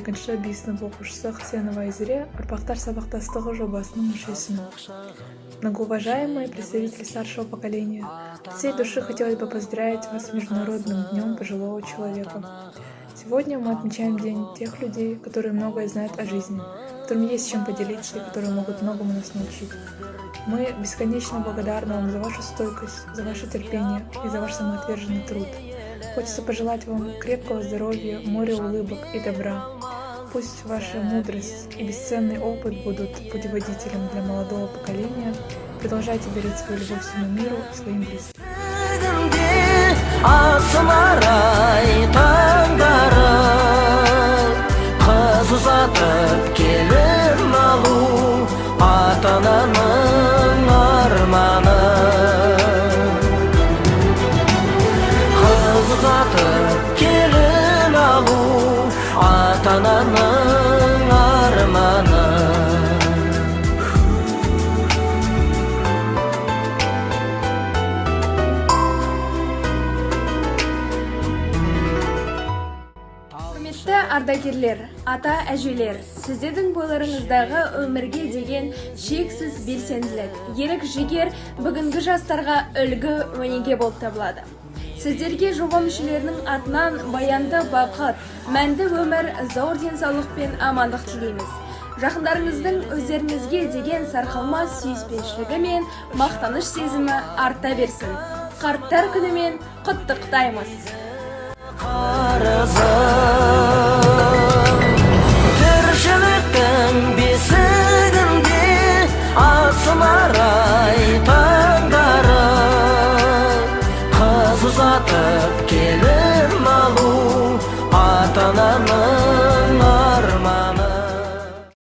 2 B сынып оқушысы Хасенова Айзере «Ұрпақтар сабақтастығы» жобасының мүшесі. Многоуважаемые представители старшего поколения, от всей души хотелось бы поздравить вас с Международным днем пожилого человека. Сегодня мы отмечаем день тех людей, которые многое знают о жизни, которым есть чем поделиться и которые могут многому нас научить. Мы бесконечно благодарны вам за вашу стойкость, за ваше терпение и за ваш самоотверженный труд. Хочется пожелать вам крепкого здоровья, моря улыбок и добра. Пусть ваша мудрость и бесценный опыт будут путеводителем для молодого поколения. Продолжайте дарить свою любовь всему миру и своим близким. Келін алу ата-ананың арманы. Құрметті ардагерлер, ата-әжелер, сіздердің бойларыңыздағы өмірге деген шексіз белсенділік, ерік-жігер бүгінгі жастарға үлгі өнеге болып табылады. Сіздерге жоба мүшелерінің атынан баянды бақыт, мәнді өмір, зор денсаулық пен амандық тілейміз. Жақындарыңыздың өздеріңізге деген сарқылмас сүйіспеншілігі мен мақтаныш сезімі арта берсін. Қарттар күнімен құттықтаймыз. Тіршіліктің бесігінде асыларай таңдары, қыз ұзатып келі